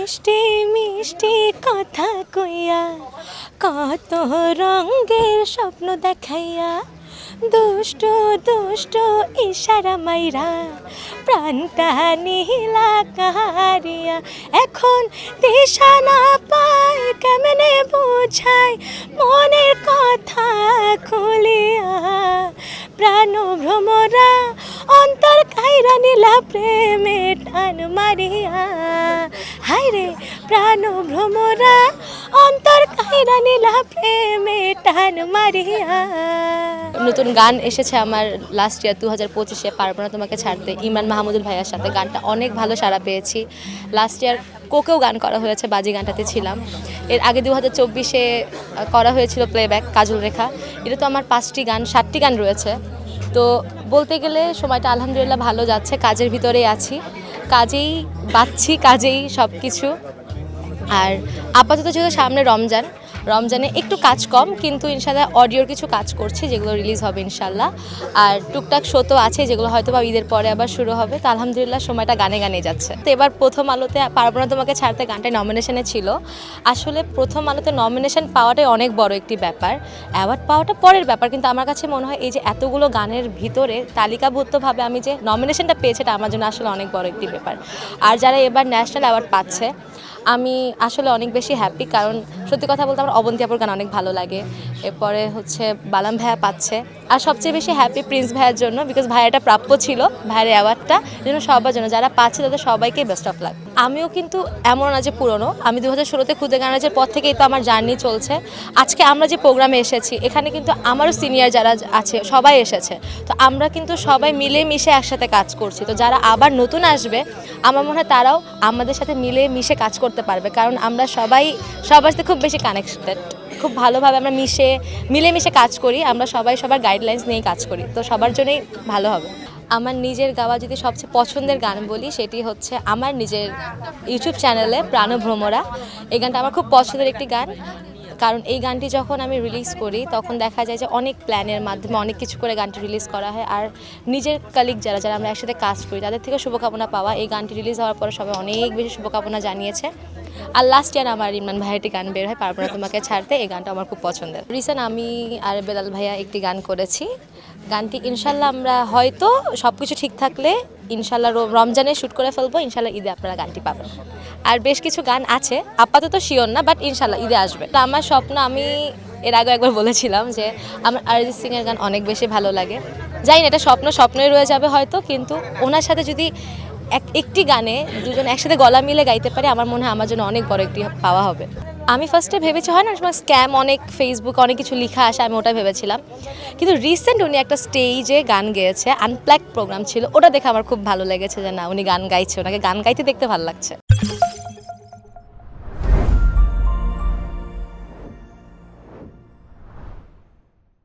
মিষ্টি মিষ্টি কথা কইয়া কত রঙের স্বপ্ন দেখাইয়া দুষ্ট দুষ্ট ইশারা মাইরা প্রাণটা নিহিলা কাহারিয়া এখন দিশা না পাই কেমনে বুঝাই মনের কথা খুলিয়া প্রাণ ভ্রমরা অন্তর কাইরা নিলা প্রেমে টান মারিয়া হায় রে প্রাণ ভ্রমরা অন্তর কাইরা নিলা প্রেমে টান মারিয়া। নতুন গান এসেছে আমার লাস্ট ইয়ার 2025-এ পারবো না তোমাকে ছাড়তে ইমরান মাহমুদুল ভাইয়ার সাথে। গানটা অনেক ভালো সাড়া পেয়েছি। লাস্ট ইয়ার কোকেও গান করা হয়েছে, বাজি গানটাতে ছিলাম। এর আগে 2024-এ করা হয়েছিল প্লেব্যাক কাজল রেখা। এটা তো আমার 5টি গান 7টি গান রয়েছে। তো বলতে গেলে সময়টা আলহামদুলিল্লাহ ভালো যাচ্ছে, কাজের ভিতরেই আছি, কাজেই বাঁচছি, কাজেই সব কিছু। আর আপাতত যেহেতু সামনে রমজানে একটু কাজ কম, কিন্তু ইনশাল্লাহ অডিওর কিছু কাজ করছি যেগুলো রিলিজ হবে ইনশাল্লাহ। আর টুকটাক শো তো আছে যেগুলো হয়তো বা ঈদের পরে আবার শুরু হবে। তো আলহামদুলিল্লাহ সময়টা গানে গানে যাচ্ছে। তো এবার প্রথম আলোতে পারবো না তোমাকে ছাড়তে গানটায় নমিনেশনে ছিল। আসলে প্রথম আলোতে নমিনেশন পাওয়াটাই অনেক বড় একটি ব্যাপার, অ্যাওয়ার্ড পাওয়াটা পরের ব্যাপার। কিন্তু আমার কাছে মনে হয় এই যে এতগুলো গানের ভিতরে তালিকাভুক্তভাবে আমি যে নমিনেশনটা পেয়েছি এটা আমার জন্য আসলে অনেক বড় একটি ব্যাপার। আর যারা এবার ন্যাশনাল অ্যাওয়ার্ড পাচ্ছে আমি আসলে অনেক বেশি হ্যাপি, কারণ সত্যি কথা বলতে আমার অবন্তী আপুর গান অনেক ভালো লাগে। এরপরে হচ্ছে বালাম ভাইয়া পাচ্ছে। আর সবচেয়ে বেশি হ্যাপি প্রিন্স ভাইয়ার জন্য, বিকজ ভাইয়াটা প্রাপ্য ছিল, ভাইয়ের অ্যাওয়ার্ডটা জন্য সবার জন্য যারা পাচ্ছে তাদের সবাইকে বেস্ট অফ লাক। আমিও কিন্তু এমন না যে পুরনো, আমি 2016-তে খুদে গানাজের পর থেকেই তো আমার জার্নি চলছে। আজকে আমরা যে প্রোগ্রামে এসেছি এখানে কিন্তু আমারও সিনিয়র যারা আছে সবাই এসেছে। তো আমরা কিন্তু সবাই মিলে মিশে একসাথে কাজ করছি। তো যারা আবার নতুন আসবে আমার মনে হয় তারাও আমাদের সাথে মিলে মিশে কাজ করতে পারবে, কারণ আমরা সবাই সবার সাথে খুব বেশি কানেক্টেড, খুব ভালোভাবে আমরা মিলেমিশে কাজ করি। আমরা সবাই সবার গাইডলাইন্স নিয়েই কাজ করি, তো সবার জন্যই ভালো হবে। আমার নিজের গাওয়া যদি সবচেয়ে পছন্দের গান বলি সেটি হচ্ছে আমার নিজের ইউটিউব চ্যানেলে প্রাণভ্রমরা। এই গানটা আমার খুব পছন্দের একটি গান, কারণ এই গানটি যখন আমি রিলিজ করি তখন দেখা যায় যে অনেক প্ল্যানের মাধ্যমে অনেক কিছু করে গানটি রিলিজ করা হয়। আর নিজের কালিগ যারা আমরা একসাথে কাজ করি তাদের থেকে শুভকামনা পাওয়া, এই গানটি রিলিজ হওয়ার পরে সবাই অনেক বেশি শুভকামনা জানিয়েছে। আর লাস্ট ইয়ার আমার ইমরান ভাইয়ের একটি গান বের হয় পারবো না তোমাকে ছাড়তে, এই গানটা আমার খুব পছন্দের। রিসেন্ট আমি আর বেলাল ভাইয়া একটি গান করেছি। গানটি ইনশাল্লাহ আমরা হয়তো সব কিছু ঠিক থাকলে ইনশাল্লাহ রমজানে শ্যুট করে ফেলবো, ইনশাল্লাহ ঈদে আপনারা গানটি পাবেন। আর বেশ কিছু গান আছে আপাতত শিওর না, বাট ইনশাল্লাহ ঈদে আসবে। তো আমার স্বপ্ন, আমি এর আগে একবার বলেছিলাম যে আমার অরিজিৎ সিংয়ের গান অনেক বেশি ভালো লাগে। জানি না এটা স্বপ্নই রয়ে যাবে হয়তো, কিন্তু ওনার সাথে যদি একটি গানে দুজন একসাথে গলা মিলে গাইতে পারে আমার মনে হয় আমার জন্য অনেক বড় একটি পাওয়া হবে। আমি ফার্স্টে ভেবেছি হয় না সময় স্ক্যাম, অনেক ফেসবুক অনেক কিছু লেখা আসে, আমি ওটা ভেবেছিলাম। কিন্তু রিসেন্ট উনি একটা স্টেজে গান গেয়েছে, আনপ্লাগ প্রোগ্রাম ছিল, ওটা দেখে আমার খুব ভালো লেগেছে যে না উনি গান গাইছে, ওনাকে গান গাইতে দেখতে ভালো লাগছে।